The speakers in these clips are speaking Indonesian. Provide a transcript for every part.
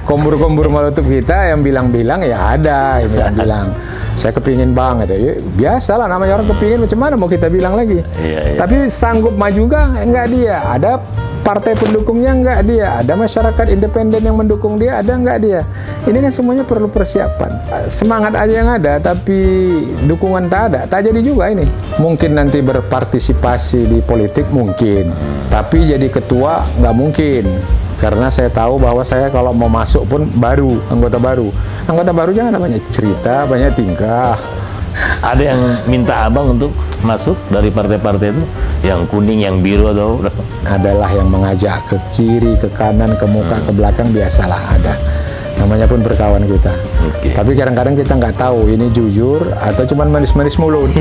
Kombur-kombur Molotov kita yang bilang-bilang ya ada, yang bilang-bilang saya kepingin banget ya. Biasalah namanya orang kepingin, macam mana mau kita bilang lagi. Tapi sanggup maju enggak dia. Ada partai pendukungnya enggak dia. Ada masyarakat independen yang mendukung dia, ada enggak dia. Ini kan semuanya perlu persiapan. Semangat aja yang ada, tapi dukungan tak ada. Tak jadi juga ini. Mungkin nanti berpartisipasi di politik mungkin, tapi jadi ketua nggak mungkin. Karena saya tahu bahwa saya kalau mau masuk pun baru, anggota baru. Anggota baru jangan banyak cerita, banyak tingkah. Ada yang minta abang untuk masuk dari partai-partai itu? Yang kuning, yang biru atau? Adalah yang mengajak ke kiri, ke kanan, ke muka, ke belakang, biasalah ada. Namanya pun berkawan kita. Tapi kadang-kadang kita nggak tahu ini jujur atau cuma manis-manis mulut.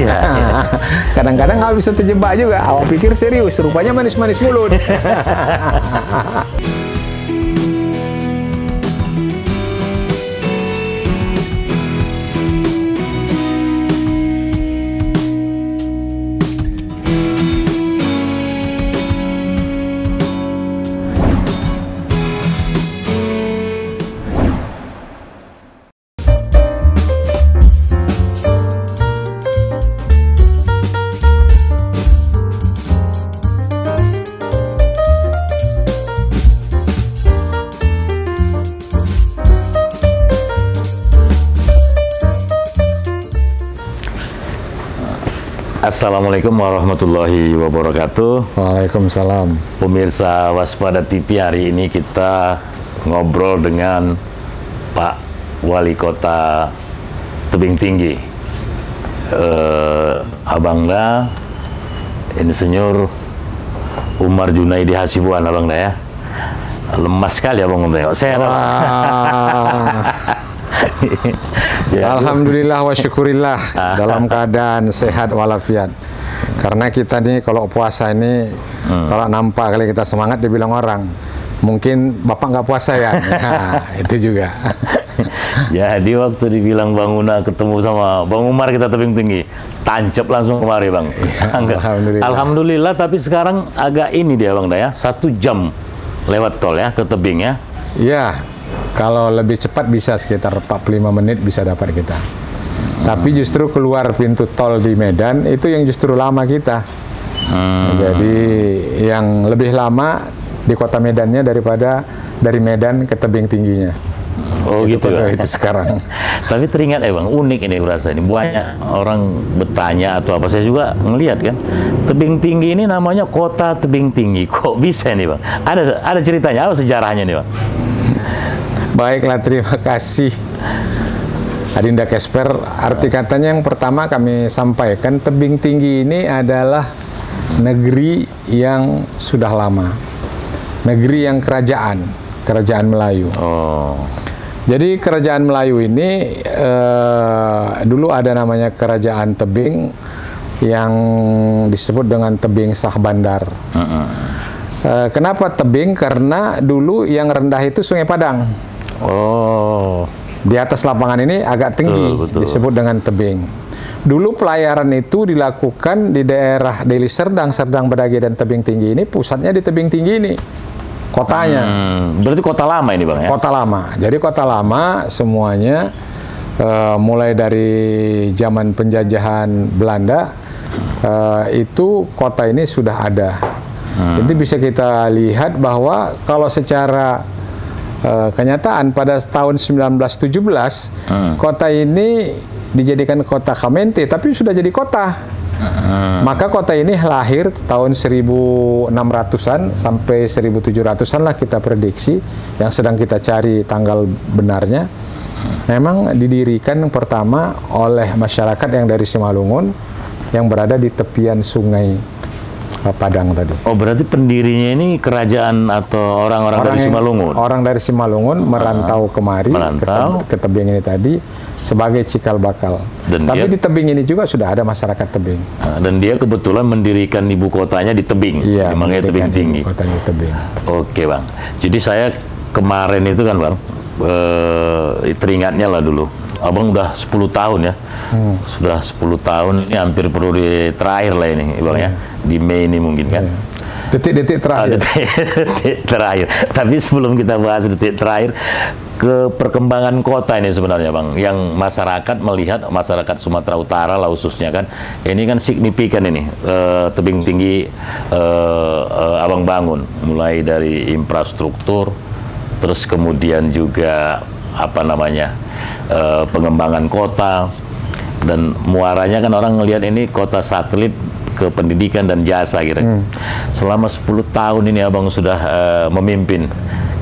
Kadang-kadang nggak bisa terjebak juga. Awak pikir serius, rupanya manis-manis mulut. Assalamualaikum warahmatullahi wabarakatuh. Waalaikumsalam. Pemirsa Waspada TV, hari ini kita ngobrol dengan Pak Wali Kota Tebing Tinggi, Abangda Insinyur Umar Junaidi Hasibuan, Abangda ya. Lemas sekali Abang Umar. Sehat. Alhamdulillah wa syukurillah dalam keadaan sehat walafiat. Karena kita nih kalau puasa ini kalau nampak kali kita semangat dibilang orang mungkin Bapak nggak puasa ya. Nah, itu juga. Jadi waktu dibilang Bang Una ketemu sama Bang Umar kita Tebing Tinggi, tancap langsung kemari Bang. Alhamdulillah. Tapi sekarang agak ini dia Bang ya, 1 jam lewat tol ya ke tebing ya. Iya. Kalau lebih cepat bisa sekitar 45 menit bisa dapat kita. Tapi justru keluar pintu tol di Medan itu yang justru lama kita. Jadi yang lebih lama di kota Medannya daripada dari Medan ke Tebing Tingginya. Oh gitu ya. Itu sekarang. Tapi teringat Bang, unik ini berasa ini. Banyak orang bertanya atau apa, saya juga ngelihat kan. Tebing Tinggi ini namanya Kota Tebing Tinggi. Kok bisa nih Bang? Ada ceritanya, apa sejarahnya nih Bang? Baiklah, terima kasih Adinda Kesper. Arti katanya yang pertama kami sampaikan, Tebing Tinggi ini adalah negeri yang sudah lama, negeri yang kerajaan Melayu. Jadi kerajaan Melayu ini dulu ada namanya Kerajaan Tebing yang disebut dengan Tebing Sahbandar. Kenapa tebing? Karena dulu yang rendah itu Sungai Padang. Di atas lapangan ini agak tinggi, disebut dengan tebing. Dulu pelayaran itu dilakukan di daerah Deli Serdang, Serdang Bedage dan Tebing Tinggi ini, pusatnya di Tebing Tinggi ini, kotanya. Berarti kota lama ini Bang ya? Kota lama. Jadi kota lama semuanya, mulai dari zaman penjajahan Belanda, itu kota ini sudah ada. Jadi bisa kita lihat bahwa kalau secara kenyataan pada tahun 1917 kota ini dijadikan kota Kamente, tapi sudah jadi kota. Maka kota ini lahir tahun 1600-an sampai 1700-an lah kita prediksi, yang sedang kita cari tanggal benarnya. Memang didirikan pertama oleh masyarakat yang dari Simalungun yang berada di tepian sungai Padang tadi. Oh, berarti pendirinya ini kerajaan atau orang-orang dari Simalungun? Orang dari Simalungun merantau kemari, ke tebing ini tadi sebagai cikal bakal. Tapi di tebing ini juga sudah ada masyarakat tebing. Dan dia kebetulan mendirikan ibu kotanya di tebing, makanya Tebing Tinggi. Kotanya tebing. Oke Bang. Jadi saya kemarin itu kan Bang, teringatnya lah dulu. Abang udah 10 tahun ya, sudah 10 tahun, ini hampir periode terakhir lah ini Bang ya, di Mei ini mungkin kan. Detik-detik terakhir. Detik terakhir. Tapi sebelum kita bahas detik terakhir, ke perkembangan kota ini sebenarnya Bang, yang masyarakat melihat, masyarakat Sumatera Utara lah khususnya kan, ini kan signifikan ini, tebing tinggi Abang bangun, mulai dari infrastruktur, terus kemudian juga apa namanya, pengembangan kota, dan muaranya kan orang ngelihat ini kota satelit ke pendidikan dan jasa kira. Selama 10 tahun ini Abang sudah memimpin.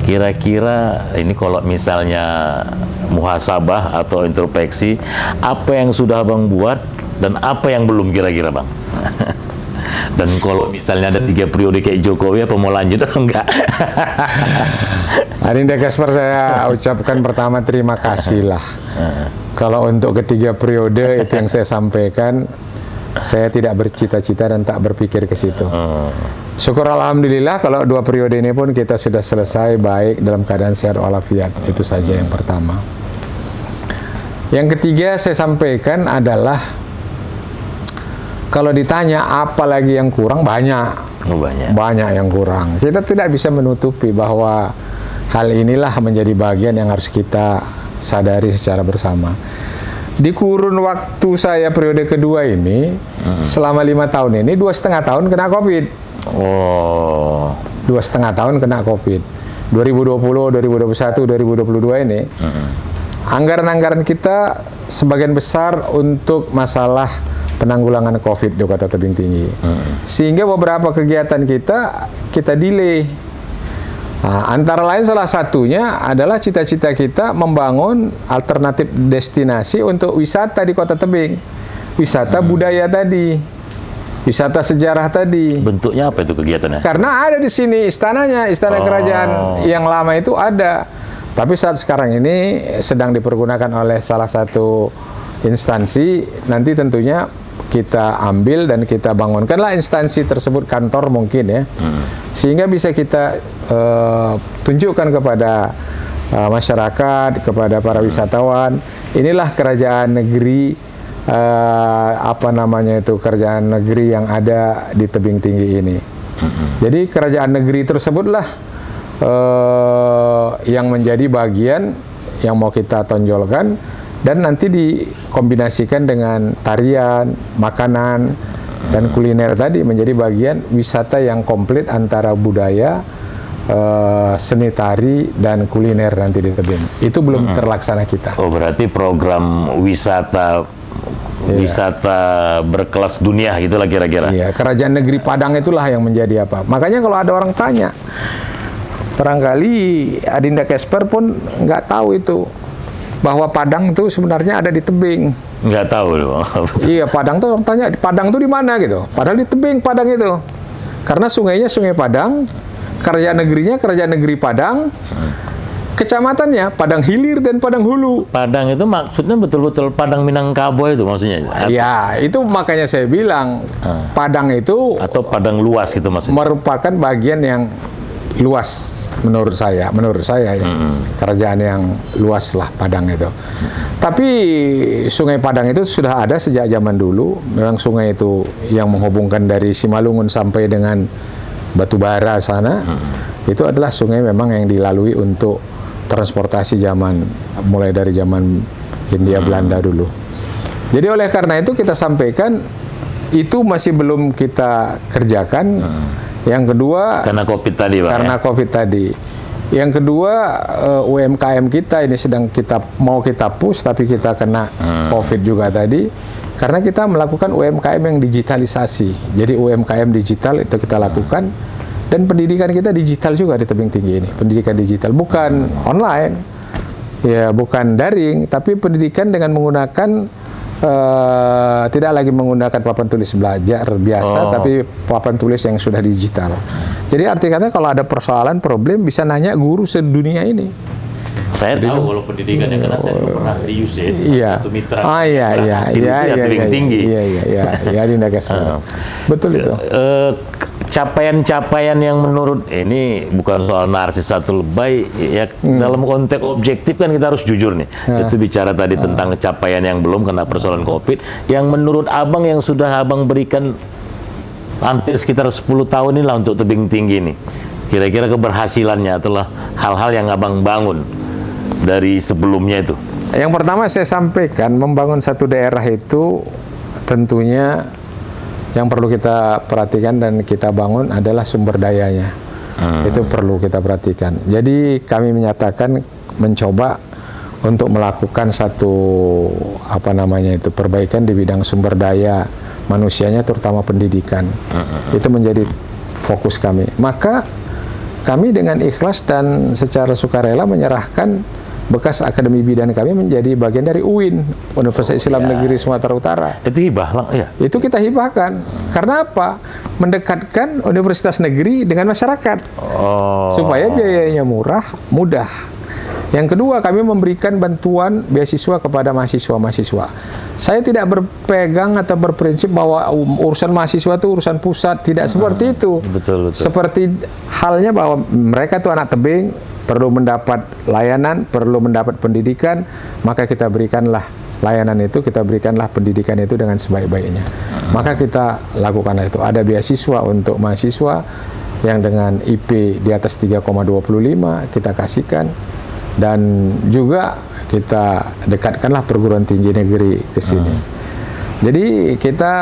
Kira-kira ini kalau misalnya muhasabah atau introspeksi, apa yang sudah Abang buat dan apa yang belum kira-kira Bang? Dan kalau misalnya ada 3 periode kayak Jokowi, apa mau lanjut atau enggak? Adinda Casper, saya ucapkan pertama terima kasih lah. Kalau untuk ketiga periode itu yang saya sampaikan, saya tidak bercita-cita dan tak berpikir ke situ. Syukur alhamdulillah kalau 2 periode ini pun kita sudah selesai baik dalam keadaan sehat walafiat. Itu saja yang pertama. Yang ketiga saya sampaikan adalah, kalau ditanya apa lagi yang kurang, banyak. Banyak yang kurang. Kita tidak bisa menutupi bahwa hal inilah menjadi bagian yang harus kita sadari secara bersama. Di kurun waktu saya periode kedua ini, selama 5 tahun ini, 2,5 tahun kena COVID. 2,5 tahun kena COVID. 2020, 2021, 2022 ini, anggaran-anggaran kita sebagian besar untuk masalah penanggulangan COVID di Kota Tebing Tinggi. Sehingga beberapa kegiatan kita delay. Nah, antara lain salah satunya adalah cita-cita kita membangun alternatif destinasi untuk wisata di Kota Tebing. Wisata budaya tadi, wisata sejarah tadi. Bentuknya apa itu kegiatannya? Karena ada di sini istananya, istana kerajaan yang lama itu ada. Tapi saat sekarang ini sedang dipergunakan oleh salah satu instansi, nanti tentunya kita ambil dan kita bangunkanlah instansi tersebut, kantor mungkin ya, sehingga bisa kita tunjukkan kepada masyarakat, kepada para wisatawan, inilah kerajaan negeri, apa namanya itu, kerajaan negeri yang ada di Tebing Tinggi ini. Jadi kerajaan negeri tersebutlah yang menjadi bagian yang mau kita tonjolkan, dan nanti dikombinasikan dengan tarian, makanan, dan kuliner tadi menjadi bagian wisata yang komplit antara budaya, seni tari, dan kuliner nanti di tebing. Itu belum terlaksana kita. Oh, berarti program wisata berkelas dunia itulah kira-kira. Iya, kerajaan negeri Padang itulah yang menjadi apa. Makanya kalau ada orang tanya, barangkali Adinda Casper pun nggak tahu itu, bahwa Padang itu sebenarnya ada di tebing. Nggak tahu loh. Iya, Padang tuh orang tanya, Padang tuh di mana gitu. Padahal di tebing Padang itu. Karena sungainya Sungai Padang, kerajaan negerinya kerajaan negeri Padang, kecamatannya Padang Hilir dan Padang Hulu. Padang itu maksudnya betul-betul Padang Minangkabau itu maksudnya? Iya, itu makanya saya bilang Padang itu, atau Padang luas gitu maksudnya, merupakan bagian yang luas menurut saya ya. Kerajaan yang luas lah Padang itu. Tapi Sungai Padang itu sudah ada sejak zaman dulu. Memang sungai itu yang menghubungkan dari Simalungun sampai dengan Batubara sana, itu adalah sungai memang yang dilalui untuk transportasi mulai dari zaman Hindia Belanda dulu. Jadi oleh karena itu kita sampaikan itu masih belum kita kerjakan. Yang kedua, karena COVID tadi, Pak. Karena COVID tadi. Yang kedua, UMKM kita ini sedang mau kita push, tapi kita kena COVID juga tadi. Karena kita melakukan UMKM yang digitalisasi. Jadi UMKM digital itu kita lakukan. Dan pendidikan kita digital juga di Tebing Tinggi ini. Pendidikan digital, bukan online, ya bukan daring, tapi pendidikan dengan menggunakan tidak lagi menggunakan papan tulis belajar biasa, tapi papan tulis yang sudah digital. Jadi artinya kalau ada persoalan, problem, bisa nanya guru sedunia ini. Saya tahu kalau pendidikannya, karena saya pernah di USAID, satu mitra. Tebing Tinggi. Iya, Adinda Casper. Betul itu. Capaian-capaian yang menurut, ini bukan soal narsis atau lebay ya, dalam konteks objektif kan kita harus jujur nih. Itu bicara tadi tentang capaian yang belum karena persoalan COVID, yang menurut Abang yang sudah Abang berikan hampir sekitar 10 tahun inilah untuk tebing tinggi ini. Kira-kira keberhasilannya adalah hal-hal yang abang bangun dari sebelumnya itu. Yang pertama saya sampaikan, membangun satu daerah itu tentunya yang perlu kita perhatikan dan kita bangun adalah sumber dayanya. Itu perlu kita perhatikan. Jadi kami menyatakan mencoba untuk melakukan satu perbaikan di bidang sumber daya manusianya, terutama pendidikan. Itu menjadi fokus kami. Maka kami dengan ikhlas dan secara sukarela menyerahkan bekas akademi bidan kami menjadi bagian dari UIN, Universitas Islam Negeri Sumatera Utara. Itu hibah lah, ya? Itu kita hibahkan. Karena apa? Mendekatkan universitas negeri dengan masyarakat. Supaya biayanya murah, mudah. Yang kedua, kami memberikan bantuan beasiswa kepada mahasiswa-mahasiswa. Saya tidak berpegang atau berprinsip bahwa urusan mahasiswa itu urusan pusat. Tidak seperti itu. Betul. Seperti halnya bahwa mereka itu anak tebing, perlu mendapat layanan, perlu mendapat pendidikan, maka kita berikanlah layanan itu, kita berikanlah pendidikan itu dengan sebaik-baiknya. Maka kita lakukan itu. Ada beasiswa untuk mahasiswa yang dengan IP di atas 3,25 kita kasihkan. Dan juga kita dekatkanlah perguruan tinggi negeri ke sini. Jadi kita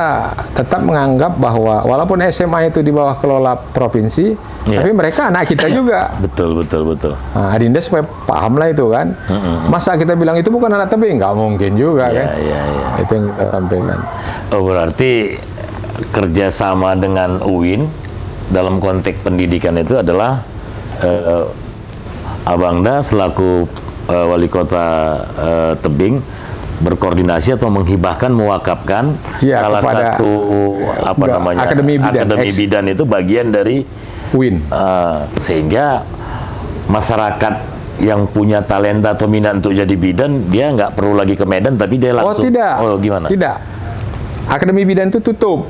tetap menganggap bahwa walaupun SMA itu di bawah kelola provinsi, tapi mereka anak kita juga. Betul. Nah, Adinda supaya paham lah itu kan. Masa kita bilang itu bukan anak tebing? Nggak mungkin juga kan. Itu yang kita sampaikan. Oh, berarti kerjasama dengan UIN dalam konteks pendidikan itu adalah Abangda selaku wali kota Tebing berkoordinasi atau menghibahkan, mewakafkan salah satu akademi bidan itu bagian dari UIN, sehingga masyarakat yang punya talenta atau minat untuk jadi bidan, dia nggak perlu lagi ke Medan, tapi dia langsung. Gimana? Tidak. Akademi bidan itu tutup.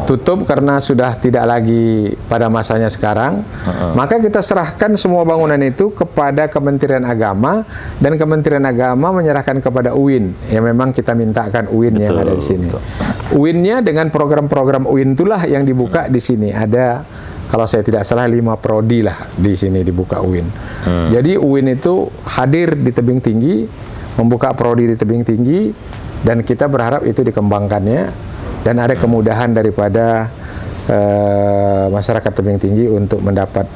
Tutup karena sudah tidak lagi pada masanya sekarang. Maka kita serahkan semua bangunan itu kepada Kementerian Agama, dan Kementerian Agama menyerahkan kepada UIN. Ya memang kita mintakan UIN yang ada di sini. UIN-nya dengan program-program UIN itulah yang dibuka di sini. Ada, kalau saya tidak salah, 5 prodi lah di sini dibuka UIN. Jadi UIN itu hadir di tebing tinggi, membuka prodi di tebing tinggi, dan kita berharap itu dikembangkannya. Dan ada kemudahan daripada masyarakat tebing tinggi untuk mendapat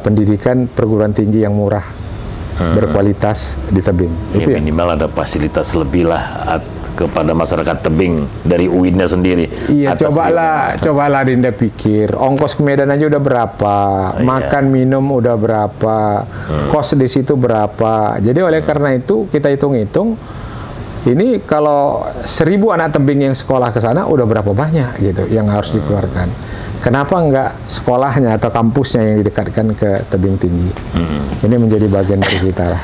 pendidikan perguruan tinggi yang murah, berkualitas di tebing. Itu minimal ada fasilitas lebih lah kepada masyarakat tebing dari UIN-nya sendiri. Iya, cobalah Dinda pikir, ongkos ke Medan aja udah berapa, makan minum udah berapa, kos di situ berapa. Jadi oleh karena itu kita hitung-hitung, ini kalau 1000 anak tebing yang sekolah ke sana udah berapa banyak gitu yang harus dikeluarkan. Kenapa enggak sekolahnya atau kampusnya yang didekatkan ke tebing tinggi? Ini menjadi bagian dari kita lah.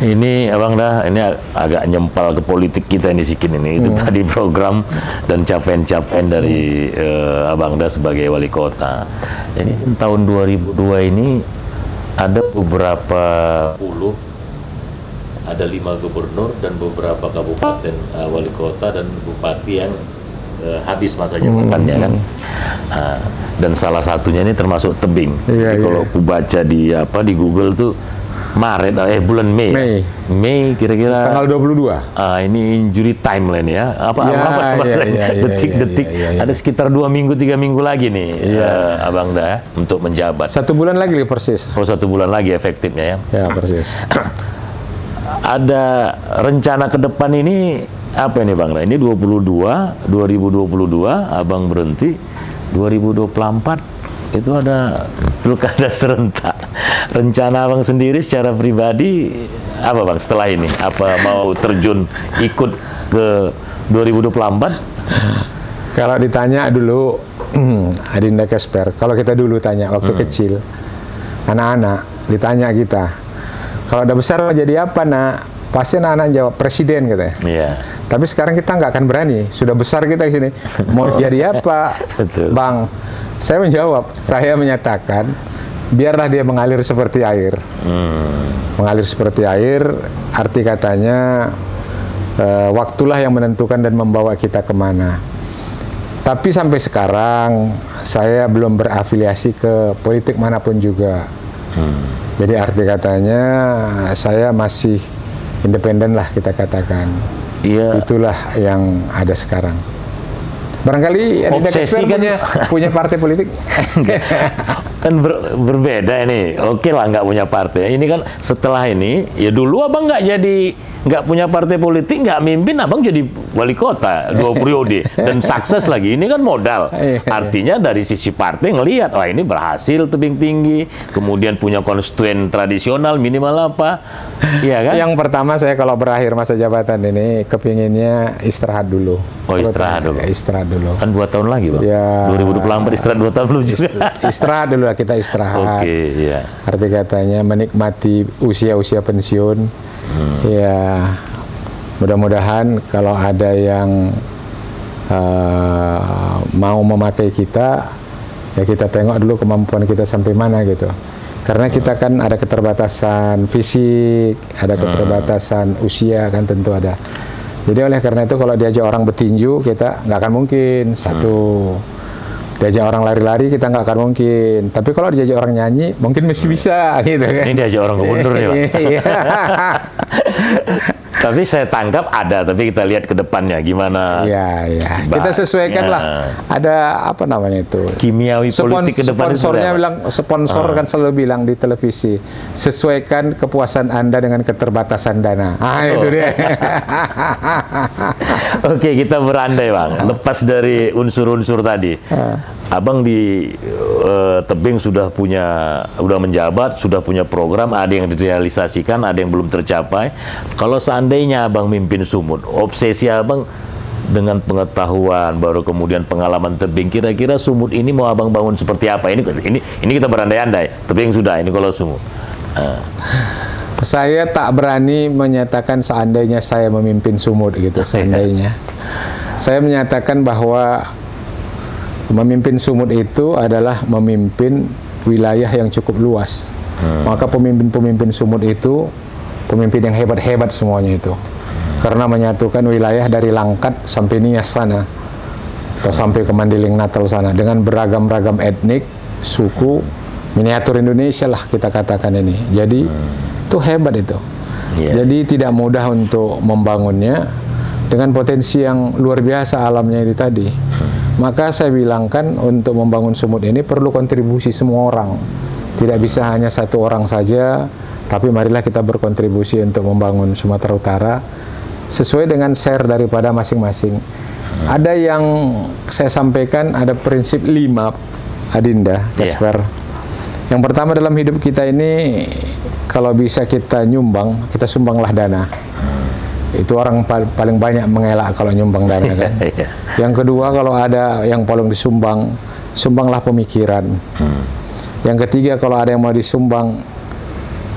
Ini Abangda, ini agak nyempal ke politik kita ini sikit ini. Itu tadi program dan capaian-capaian dari Abangda sebagai wali kota. Jadi tahun 2002 ini ada beberapa ada 5 gubernur dan beberapa kabupaten wali kota dan bupati yang habis masa jabatannya kan. Dan salah satunya ini termasuk tebing. Jadi kalau aku baca di Google tuh bulan Mei kira-kira tanggal 22. Ini injury timeline ya. Detik-detik ada sekitar 2 minggu 3 minggu lagi nih Abangda untuk menjabat. 1 bulan lagi persis. 1 bulan lagi efektifnya ya. Ya, persis. Ada rencana ke depan ini apa ini Bang? Ini 2022 Abang berhenti, 2024 itu ada pilkada serentak. Rencana Abang sendiri secara pribadi apa Bang setelah ini? Apa mau terjun ikut ke 2024? Kalau ditanya dulu Adinda Kesper, kalau kita dulu tanya waktu kecil, anak-anak ditanya kita, kalau udah besar mau jadi apa nak? Pasti anak-anak jawab presiden katanya. Tapi sekarang kita nggak akan berani. Sudah besar kita di sini. Mau jadi apa, Bang? Saya menjawab. Saya menyatakan biarlah dia mengalir seperti air. Mengalir seperti air. Arti katanya waktulah yang menentukan dan membawa kita kemana. Tapi sampai sekarang saya belum berafiliasi ke politik manapun juga. Jadi arti katanya saya masih independen lah kita katakan. Iya. Itulah yang ada sekarang. Barangkali obsesi kan punya partai politik. Kan berbeda ini. Oke lah nggak punya partai. Ini kan setelah ini, ya dulu abang nggak punya partai politik, nggak mimpin, abang jadi wali kota 2 periode dan sukses lagi. Ini kan modal. Artinya dari sisi partai ngelihat, wah ini berhasil tebing tinggi, kemudian punya konstituen tradisional minimal apa, ya kan? Yang pertama saya kalau berakhir masa jabatan ini kepinginnya istirahat dulu. Oh istirahat dulu. Istirahat dulu. Kan 2 tahun lagi bang. Ya, 2024 istirahat 2 tahun belum juga. Istirahat dulu lah, kita istirahat. Oke, iya. Arti katanya menikmati usia-usia pensiun. Ya, mudah-mudahan kalau ada yang mau memakai kita, ya kita tengok dulu kemampuan kita sampai mana gitu. Karena kita kan ada keterbatasan fisik, ada keterbatasan usia kan tentu ada. Jadi oleh karena itu kalau diajak orang bertinju kita nggak akan mungkin. Satu, diajak orang lari-lari kita nggak akan mungkin. Tapi kalau diajak orang nyanyi mungkin masih bisa gitu kan. Ini diajak orang gubernur nih Pak. Tapi saya tangkap ada, tapi kita lihat ke depannya gimana. Iya, iya. Kita sesuaikan lah. Ada apa namanya itu? Kimiawi politik ke depan. Sponsornya bilang, sponsor kan selalu bilang di televisi, sesuaikan kepuasan Anda dengan keterbatasan dana. Itu dia. Oke, kita berandai Bang. Lepas dari unsur-unsur tadi. Abang di tebing sudah menjabat, sudah punya program, ada yang direalisasikan, ada yang belum tercapai. Kalau seandainya Abang mimpin Sumut, obsesi Abang dengan pengetahuan, baru kemudian pengalaman tebing, kira-kira Sumut ini mau Abang bangun seperti apa? Ini kita berandai-andai. Tebing sudah, ini kalau Sumut. Saya tak berani menyatakan seandainya saya memimpin Sumut gitu, seandainya. Saya menyatakan bahwa memimpin Sumut itu adalah memimpin wilayah yang cukup luas. Maka pemimpin-pemimpin Sumut itu pemimpin yang hebat-hebat semuanya itu. Karena menyatukan wilayah dari Langkat sampai Nias sana, atau sampai ke Mandiling Natal sana, dengan beragam-ragam etnik, suku, miniatur Indonesia lah kita katakan ini. Jadi itu hebat itu. Jadi tidak mudah untuk membangunnya dengan potensi yang luar biasa alamnya itu tadi. Maka saya bilangkan untuk membangun Sumut ini perlu kontribusi semua orang. Tidak bisa hanya satu orang saja, tapi marilah kita berkontribusi untuk membangun Sumatera Utara sesuai dengan share daripada masing-masing. Ada yang saya sampaikan, ada prinsip 5, Adinda, Kasper. Yang pertama dalam hidup kita ini, kalau bisa kita nyumbang, kita sumbanglah dana. Itu orang paling banyak mengelak kalau nyumbang dana kan. Yang kedua, kalau ada yang paling disumbang, sumbanglah pemikiran. Yang ketiga, kalau ada yang mau disumbang,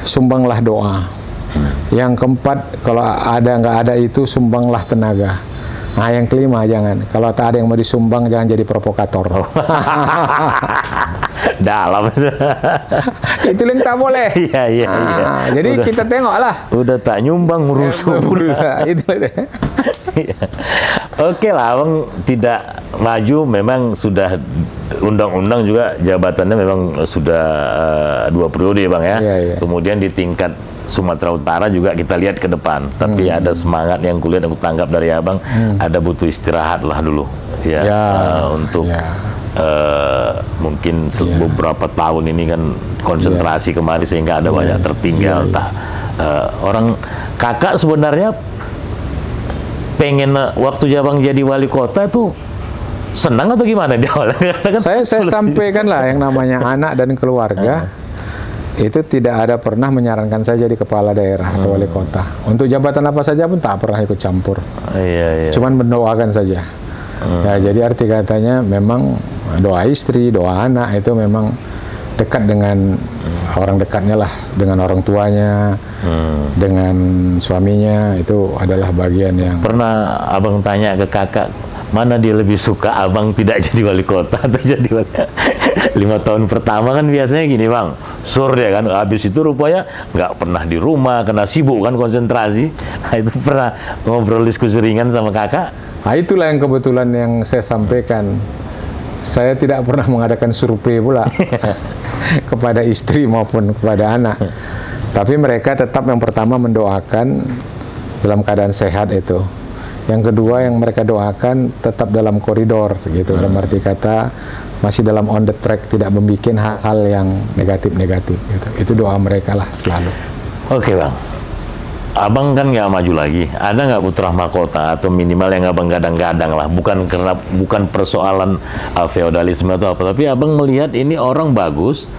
sumbanglah doa. Yang keempat, kalau nggak ada itu, sumbanglah tenaga. Nah, yang kelima, jangan. Kalau tak ada yang mau disumbang, jangan jadi provokator. Dalam. Itu yang tak boleh. Iya. Jadi kita tengoklah. Udah tak nyumbang, merusuh. Itu deh. Oke lah, Abang tidak maju, memang sudah undang-undang juga jabatannya memang sudah 2 periode Bang ya. Kemudian di tingkat Sumatera Utara juga kita lihat ke depan. Tapi ada semangat yang kulihat, aku tangkap dari Abang, ada butuh istirahat lah dulu ya, untuk mungkin beberapa tahun ini kan konsentrasi kemarin sehingga ada banyak tertinggal. Orang kakak sebenarnya pengen waktu Abang jadi wali kota tuh senang atau gimana dia? Saya sampaikan lah yang namanya anak dan keluarga. Itu tidak ada pernah menyarankan saya jadi kepala daerah atau wali kota. Untuk jabatan apa saja pun tak pernah ikut campur. Cuman mendoakan saja. Ya, jadi arti katanya memang doa istri, doa anak itu memang dekat dengan orang dekatnya lah, dengan orang tuanya, dengan suaminya, itu adalah bagian yang... Pernah Abang tanya ke kakak, mana dia lebih suka Abang tidak jadi wali kota atau jadi wali? 5 tahun pertama kan biasanya gini bang, sur dia kan, habis itu rupanya nggak pernah di rumah, kena sibuk kan konsentrasi. Nah, itu pernah ngobrol diskusi ringan sama kakak? Nah, itulah yang kebetulan yang saya sampaikan. Saya tidak pernah mengadakan survei pula kepada istri maupun kepada anak. Tapi mereka tetap yang pertama mendoakan dalam keadaan sehat itu. Yang kedua yang mereka doakan tetap dalam koridor gitu, dalam arti kata masih dalam on the track, tidak membuat hal-hal yang negatif-negatif gitu. Itu doa mereka lah selalu. Oke bang, abang kan nggak maju lagi, ada nggak putra mahkota atau minimal yang abang gadang-gadang lah, bukan persoalan feodalisme atau apa, tapi abang melihat ini orang bagus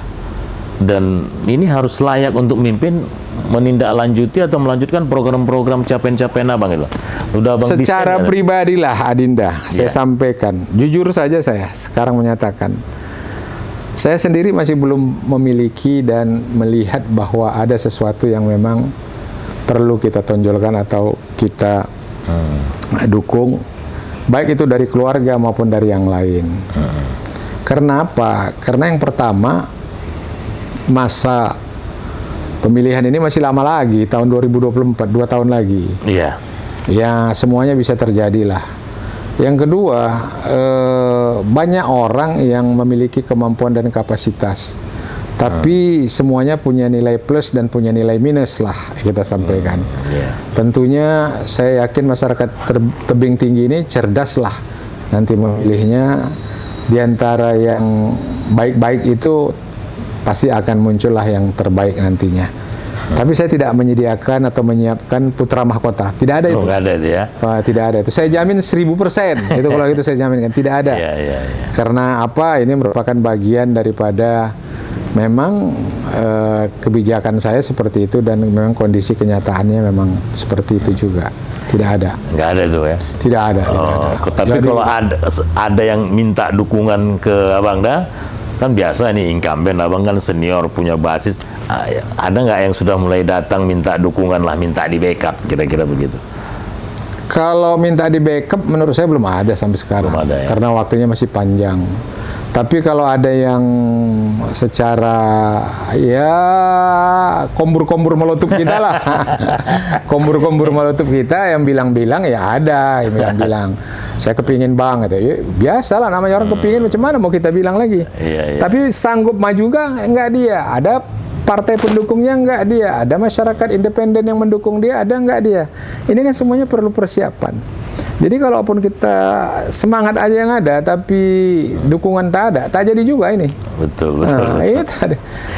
dan ini harus layak untuk mimpin, menindaklanjuti atau melanjutkan program-program capaian-capaian abang itu. Udah abang secara pribadi lah Adinda, saya sampaikan, jujur saja saya sekarang menyatakan, saya sendiri masih belum memiliki dan melihat bahwa ada sesuatu yang memang perlu kita tonjolkan atau kita dukung, baik itu dari keluarga maupun dari yang lain. Karena apa? Karena yang pertama, masa pemilihan ini masih lama lagi, tahun 2024, 2 tahun lagi. Iya. Ya, semuanya bisa terjadi lah. Yang kedua, banyak orang yang memiliki kemampuan dan kapasitas, tapi semuanya punya nilai plus dan punya nilai minus lah, kita sampaikan. Tentunya saya yakin masyarakat tebing tinggi ini cerdas lah nanti memilihnya. Di antara yang baik-baik itu pasti akan muncullah yang terbaik nantinya. Tapi saya tidak menyediakan atau menyiapkan putra mahkota. Tidak ada itu. Nggak ada itu ya? Tidak ada itu. Saya jamin 1000%. Itu kalau itu saya jamin kan. Tidak ada. Karena apa? Ini merupakan bagian daripada memang kebijakan saya seperti itu dan memang kondisi kenyataannya memang seperti itu juga. Tidak ada. Nggak ada tuh ya? Tidak ada. Tapi jadi, kalau ada yang minta dukungan ke abang dah, kan biasa nih incumbent, abang kan senior punya basis, ada nggak yang sudah mulai datang minta dukungan lah, minta di backup, kira-kira begitu? Kalau minta di backup menurut saya belum ada sampai sekarang, belum ada, ya? Karena waktunya masih panjang. Tapi kalau ada yang secara ya kombur-kombur meletup kita lah, kombur-kombur meletup kita yang bilang-bilang ya ada, yang bilang-bilang saya kepingin banget ya, biasalah namanya orang kepingin, macam mana mau kita bilang lagi. Tapi sanggup maju nggak dia, ada partai pendukungnya nggak dia, ada masyarakat independen yang mendukung dia, ada nggak dia. Ini kan semuanya perlu persiapan. Jadi kalaupun kita semangat aja yang ada, tapi dukungan tak ada, tak jadi juga ini. Betul. Iya,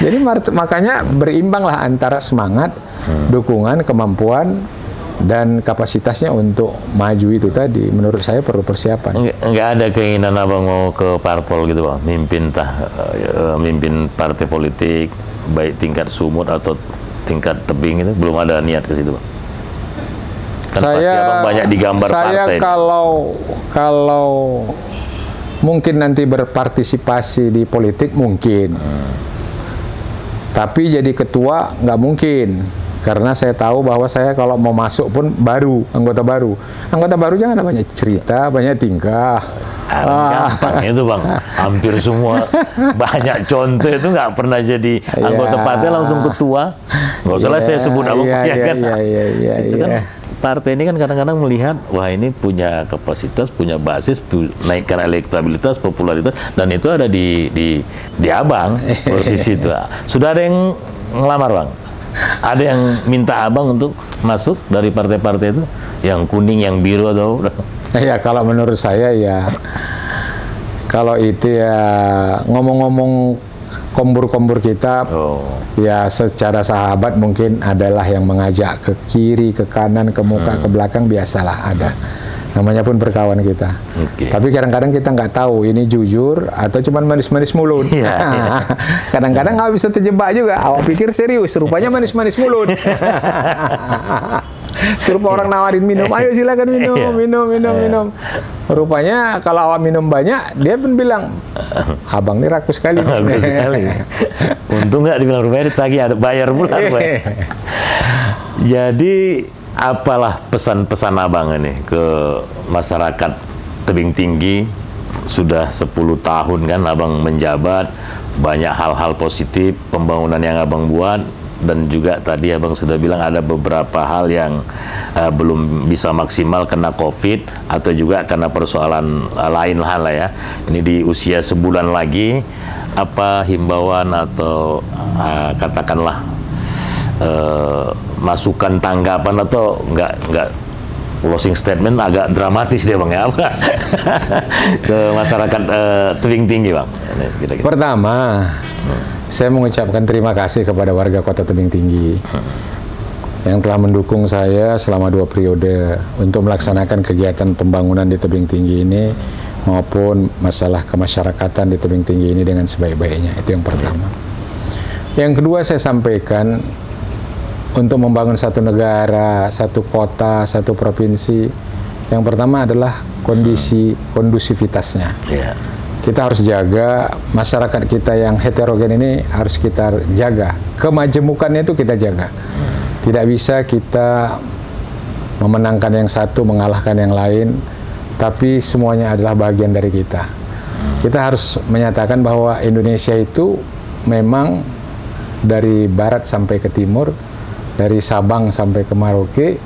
jadi makanya berimbanglah antara semangat, dukungan, kemampuan, dan kapasitasnya untuk maju itu tadi. Menurut saya perlu persiapan. Nggak ada keinginan abang mau ke parpol gitu bang, mimpin partai politik, baik tingkat sumut atau tingkat tebing itu, belum ada niat ke situ bang? Kan pasti abang banyak digambar saya partai. Kalau mungkin nanti berpartisipasi di politik mungkin, tapi jadi ketua nggak mungkin, karena saya tahu bahwa saya kalau mau masuk pun anggota baru jangan ada banyak cerita, banyak tingkah. Gampang itu bang, hampir semua banyak contoh itu nggak pernah jadi anggota partai langsung ketua. Nggak usah lah saya sebut abang itu kan. Partai ini kan kadang-kadang melihat, wah ini punya kapasitas, punya basis, naikkan elektabilitas, popularitas, dan itu ada di abang posisi itu. Sudah ada yang ngelamar bang? Ada yang minta abang untuk masuk dari partai-partai itu? Yang kuning, yang biru atau? Ya kalau menurut saya ya, kalau itu ya ngomong-ngomong kombur-kombur kita, ya secara sahabat mungkin adalah yang mengajak ke kiri, ke kanan, ke muka, ke belakang, biasalah ada. Namanya pun berkawan kita. Tapi kadang-kadang kita nggak tahu ini jujur atau cuma manis-manis mulut. Kadang-kadang nggak bisa terjebak juga. Awak pikir serius, rupanya manis-manis mulut. Suruh orang nawarin minum, ayo silakan minum. Rupanya kalau awak minum banyak, dia pun bilang, abang ini rakus sekali. Untung nggak dibilang rupanya ditagih, ada bayar pula. Jadi apalah pesan-pesan abang ini ke masyarakat tebing tinggi sudah 10 tahun kan Abang menjabat, banyak hal-hal positif pembangunan yang Abang buat, dan juga tadi Abang sudah bilang ada beberapa hal yang belum bisa maksimal kena COVID atau juga karena persoalan lain hal lah ya. Ini di usia sebulan lagi, apa himbauan atau katakanlah masukan, tanggapan, atau enggak closing statement agak dramatis dia Bang ya, apa ke masyarakat Tebing Tinggi Bang? Pertama, saya mengucapkan terima kasih kepada warga Kota Tebing Tinggi yang telah mendukung saya selama 2 periode untuk melaksanakan kegiatan pembangunan di Tebing Tinggi ini maupun masalah kemasyarakatan di Tebing Tinggi ini dengan sebaik-baiknya. Itu yang pertama. Yang kedua, saya sampaikan untuk membangun satu negara, satu kota, satu provinsi, yang pertama adalah kondusivitasnya. Kita harus jaga masyarakat kita yang heterogen ini, harus kita jaga. Kemajemukannya itu kita jaga. Tidak bisa kita memenangkan yang satu, mengalahkan yang lain, tapi semuanya adalah bagian dari kita. Kita harus menyatakan bahwa Indonesia itu memang dari barat sampai ke timur, dari Sabang sampai ke Merauke,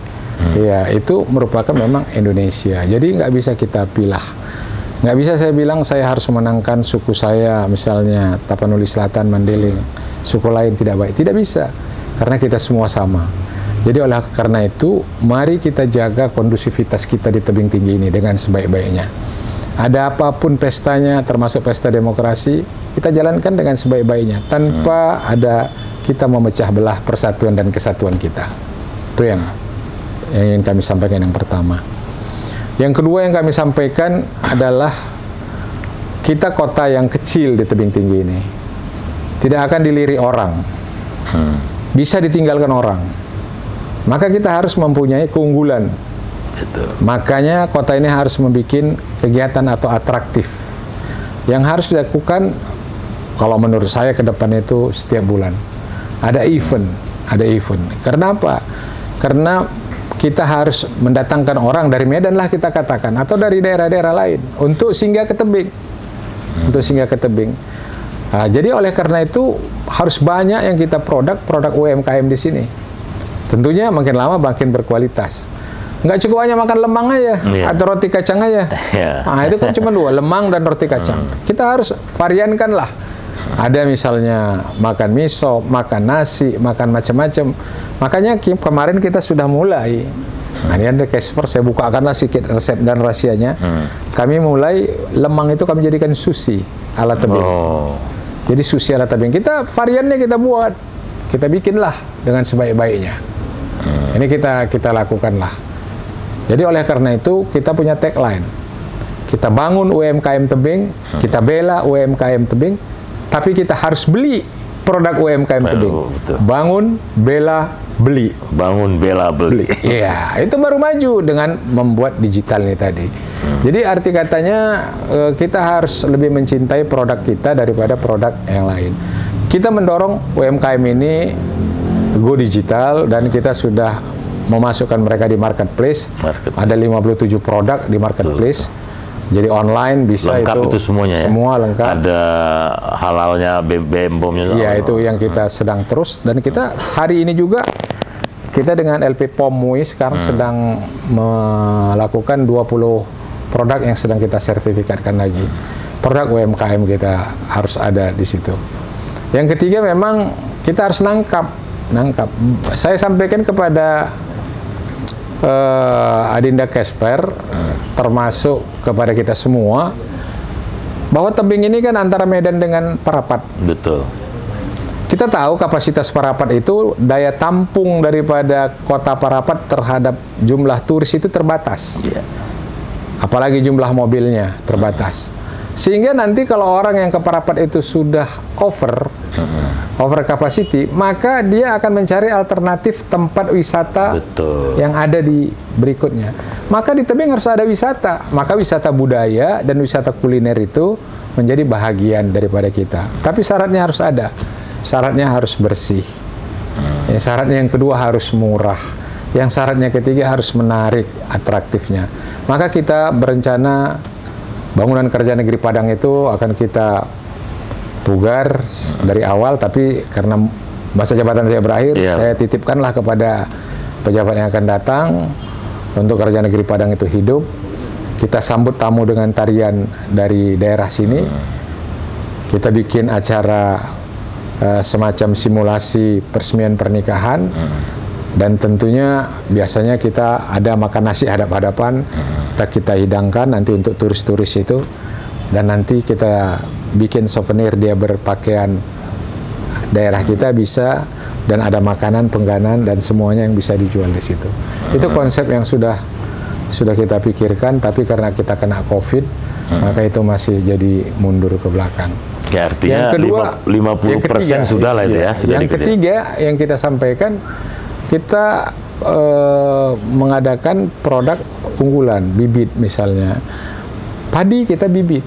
ya itu merupakan memang Indonesia. Jadi nggak bisa kita pilah. Nggak bisa saya bilang saya harus menangkan suku saya, misalnya Tapanuli Selatan, Mandeling, suku lain tidak baik. Tidak bisa, karena kita semua sama. Jadi oleh karena itu, mari kita jaga kondusivitas kita di Tebing Tinggi ini dengan sebaik-baiknya. Ada apapun pestanya, termasuk pesta demokrasi, kita jalankan dengan sebaik-baiknya, tanpa ada kita memecah belah persatuan dan kesatuan kita. Itu yang ingin kami sampaikan yang pertama. Yang kedua yang kami sampaikan adalah kita kota yang kecil di Tebing Tinggi ini tidak akan dilirik orang, bisa ditinggalkan orang. Maka kita harus mempunyai keunggulan. Makanya kota ini harus membuat kegiatan atau atraktif yang harus dilakukan. Kalau menurut saya ke depan itu setiap bulan ada event. Karena apa? Karena kita harus mendatangkan orang dari Medan lah kita katakan, atau dari daerah-daerah lain untuk singgah ke Tebing. Jadi oleh karena itu harus banyak yang kita produk UMKM di sini. Tentunya makin lama makin berkualitas. Nggak cukup hanya makan lemang aja atau roti kacang aja. Nah, itu kan cuma 2, lemang dan roti kacang. Kita harus variankan lah. Ada misalnya makan miso, makan nasi, makan macam-macam. Makanya kemarin kita sudah mulai. Nah, ini ada Casper, saya bukakanlah sedikit resep dan rahasianya. Kami mulai lemang itu kami jadikan sushi ala tebing. Jadi sushi ala tebing. Kita variannya kita buat, kita bikinlah dengan sebaik-baiknya. Ini kita lakukanlah. Jadi oleh karena itu kita punya tagline. Kita bangun UMKM Tebing, kita bela UMKM Tebing. Tapi kita harus beli produk UMKM Tebing. Bangun, bela, beli. Bangun, bela, beli. Iya, itu baru maju dengan membuat digital ini tadi. Jadi arti katanya kita harus lebih mencintai produk kita daripada produk yang lain. Kita mendorong UMKM ini go digital dan kita sudah memasukkan mereka di marketplace. Ada 57 produk di marketplace. Jadi online bisa lengkap itu semuanya ya? Semua lengkap. Ada halalnya, BM POM-nya. Iya, itu yang kita sedang terus. Dan kita hari ini juga, kita dengan LP POM MUI sekarang sedang melakukan 20 produk yang sedang kita sertifikatkan lagi. Produk UMKM kita harus ada di situ. Yang ketiga memang kita harus nangkap. Saya sampaikan kepada Adinda Casper, termasuk kepada kita semua, bahwa tebing ini kan antara Medan dengan Parapat. Betul. Kita tahu kapasitas Parapat itu, daya tampung daripada kota Parapat terhadap jumlah turis itu terbatas. Apalagi jumlah mobilnya terbatas. Sehingga nanti kalau orang yang ke Parapat itu sudah over capacity, maka dia akan mencari alternatif tempat wisata yang ada di berikutnya. Maka di tebing harus ada wisata. Maka wisata budaya dan wisata kuliner itu menjadi bahagian daripada kita. Tapi syaratnya harus ada. Syaratnya harus bersih. Syaratnya yang kedua harus murah. Yang syaratnya ketiga harus menarik, atraktifnya. Maka kita berencana bangunan kerja negeri Padang itu akan kita pugar dari awal, tapi karena masa jabatan saya berakhir, saya titipkanlah kepada pejabat yang akan datang untuk kerja negeri Padang itu hidup. Kita sambut tamu dengan tarian dari daerah sini. Kita bikin acara semacam simulasi peresmian pernikahan. Dan tentunya biasanya kita ada makan nasi hadap-hadapan, kita hidangkan nanti untuk turis-turis itu. Dan nanti kita bikin souvenir dia berpakaian daerah kita bisa, dan ada makanan, pengganan, dan semuanya yang bisa dijual di situ. Itu konsep yang sudah kita pikirkan, tapi karena kita kena COVID, maka itu masih jadi mundur ke belakang. Ya, artinya yang kedua, 50% sudah lah itu ya. Yang ketiga yang kita sampaikan, kita mengadakan produk unggulan, bibit misalnya. Padi kita bibit,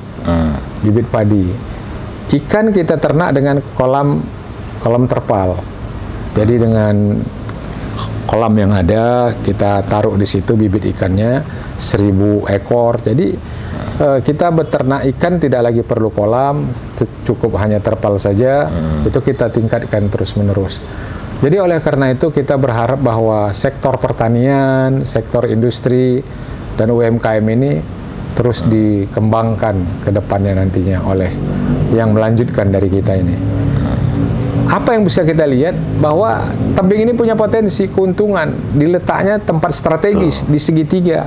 bibit padi. Ikan kita ternak dengan kolam terpal. Jadi dengan kolam yang ada, kita taruh di situ bibit ikannya 1000 ekor. Jadi kita beternak ikan tidak lagi perlu kolam, cukup hanya terpal saja. Itu kita tingkatkan terus-menerus. Jadi oleh karena itu kita berharap bahwa sektor pertanian, sektor industri, dan UMKM ini terus dikembangkan ke depannya nantinya oleh yang melanjutkan dari kita ini. Apa yang bisa kita lihat bahwa tebing ini punya potensi keuntungan, diletaknya tempat strategis di segitiga.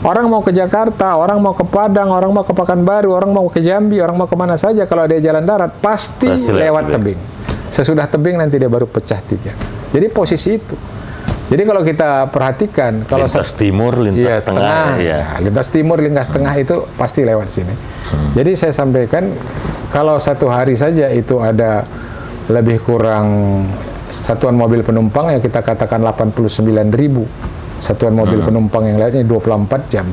Orang mau ke Jakarta, orang mau ke Padang, orang mau ke Pekanbaru, orang mau ke Jambi, orang mau kemana saja, kalau ada jalan darat pasti lewat tebing. Sesudah tebing nanti dia baru pecah 3. Jadi posisi itu. Jadi kalau kita perhatikan, kalau lintas timur, lintas tengah, lintas timur, lintas tengah itu pasti lewat sini. Jadi saya sampaikan, kalau satu hari saja itu ada lebih kurang satuan mobil penumpang yang kita katakan 89.000 satuan mobil penumpang yang lainnya 24 jam.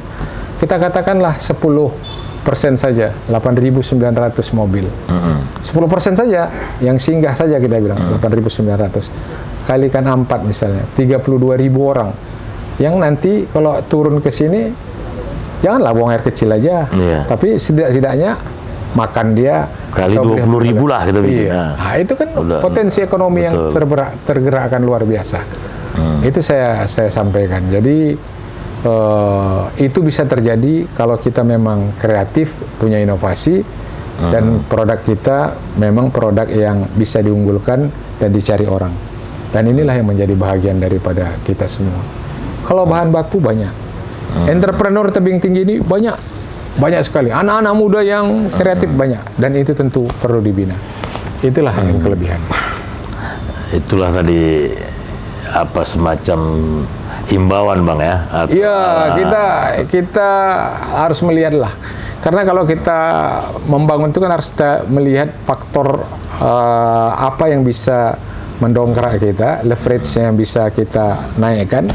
Kita katakanlah 10% saja, 8.900 mobil. 10% saja yang singgah saja kita bilang 8.900. Kalikan 4 misalnya, 32.000 orang. Yang nanti kalau turun ke sini, janganlah buang air kecil aja, tapi setidaknya makan dia kali 20.000 lah gitu. Nah, itu kan potensi ekonomi yang tergerakkan luar biasa. Itu saya sampaikan. Jadi itu bisa terjadi kalau kita memang kreatif, punya inovasi, dan produk kita memang produk yang bisa diunggulkan dan dicari orang. Dan inilah yang menjadi bahagian daripada kita semua. Kalau bahan baku banyak, entrepreneur tebing tinggi ini banyak sekali. Anak-anak muda yang kreatif banyak, dan itu tentu perlu dibina. Itulah yang kelebihan. Itulah tadi apa semacam himbauan Bang ya? Iya, kita harus melihat lah. Karena kalau kita membangun itu kan harus kita melihat faktor apa yang bisa mendongkrak kita, leverage yang bisa kita naikkan,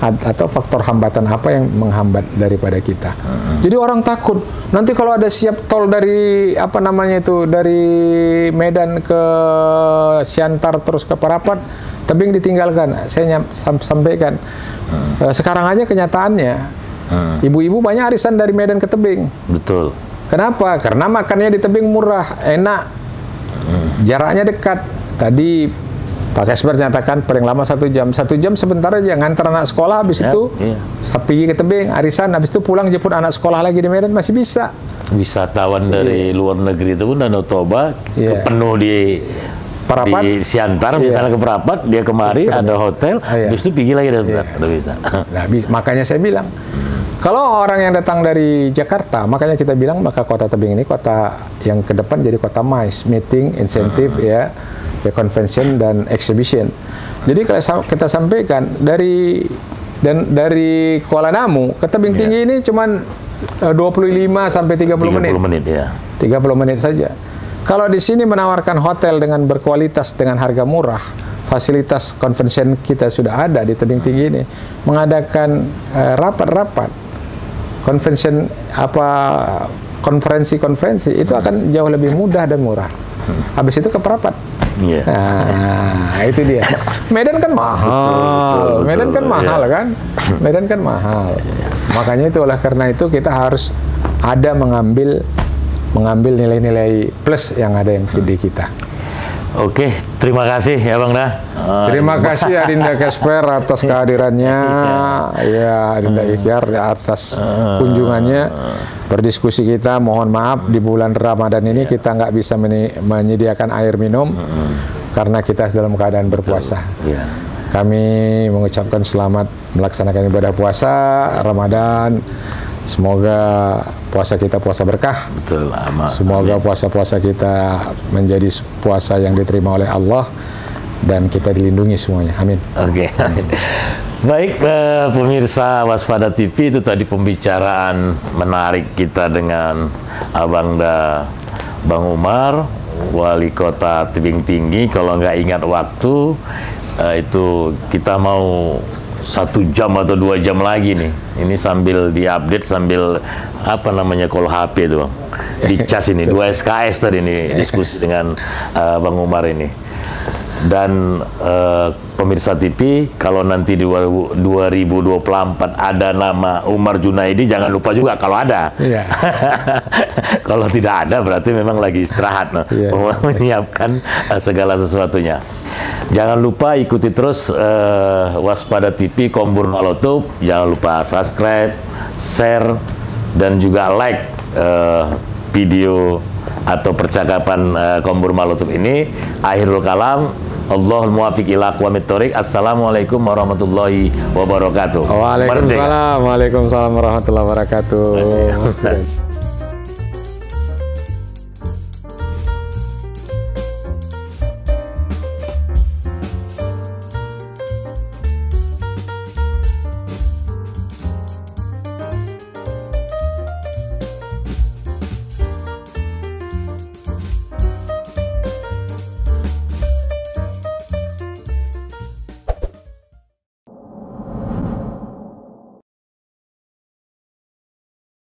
atau faktor hambatan apa yang menghambat daripada kita. Jadi orang takut nanti kalau ada siap tol dari dari Medan ke Siantar terus ke Parapat, tebing ditinggalkan. Saya sampaikan sekarang aja kenyataannya, ibu-ibu banyak arisan dari Medan ke tebing. Betul. Kenapa? Karena makannya di tebing murah, enak, jaraknya dekat. Tadi Pak Kasper nyatakan paling lama 1 jam. 1 jam sebentar aja ngantar anak sekolah, habis itu pergi ke tebing, arisan, habis itu pulang jemput anak sekolah lagi di Medan, masih bisa. Wisatawan dari luar negeri itu pun Danau Toba penuh di Parapat, di Siantar misalnya ke Parapat, dia kemari ada hotel, habis itu pergi lagi dan bisa. Nah, makanya saya bilang, kalau orang yang datang dari Jakarta, makanya kita bilang maka kota tebing ini kota yang ke depan jadi kota MICE, meeting, insentif, convention dan exhibition. Jadi kalau kita sampaikan dari Kuala Namu ke tebing tinggi ini cuman 25 sampai 30 menit. 30 menit ya. 30 menit saja. Kalau di sini menawarkan hotel dengan berkualitas dengan harga murah, fasilitas convention kita sudah ada di tebing tinggi ini, mengadakan rapat-rapat convention konferensi itu akan jauh lebih mudah dan murah. Habis itu ke Parapat. Nah, itu dia. Medan kan mahal. Medan kan mahal kan? Medan kan mahal. Makanya itu oleh karena itu kita harus ada mengambil nilai-nilai plus yang ada yang di kita. Oke, terima kasih ya Bang Da. Terima kasih Adinda Kasper atas kehadirannya, ya Adinda Ikhtiar atas kunjungannya, berdiskusi kita. Mohon maaf di bulan Ramadan ini kita nggak bisa menyediakan air minum karena kita dalam keadaan berpuasa. Kami mengucapkan selamat melaksanakan ibadah puasa Ramadan. Semoga puasa kita puasa berkah. Betul, amin. Semoga puasa-puasa kita menjadi puasa yang diterima oleh Allah dan kita dilindungi semuanya. Amin. Oke. Baik, pemirsa Waspada TV, itu tadi pembicaraan menarik kita dengan Abang Da Bang Umar, Wali Kota Tebing Tinggi. Kalau nggak ingat waktu, itu kita mau 1 jam atau 2 jam lagi nih. Ini sambil diupdate, sambil apa namanya kalau HP itu Bang, dicas ini 2 SKS tadi ini diskusi dengan Bang Umar ini. Dan pemirsa TV, kalau nanti di 2024 ada nama Umar Junaidi, jangan lupa juga kalau ada. Kalau tidak ada berarti memang lagi istirahat, menyiapkan segala sesuatunya. Jangan lupa ikuti terus Waspada TV Kombur Malotub. Jangan lupa subscribe, share, dan juga like video atau percakapan Kombur Malotub ini. Akhirul kalam, Allahul muwafiq ila aqwamit thoriq. Assalamualaikum warahmatullahi wabarakatuh. Waalaikumsalam warahmatullahi wabarakatuh.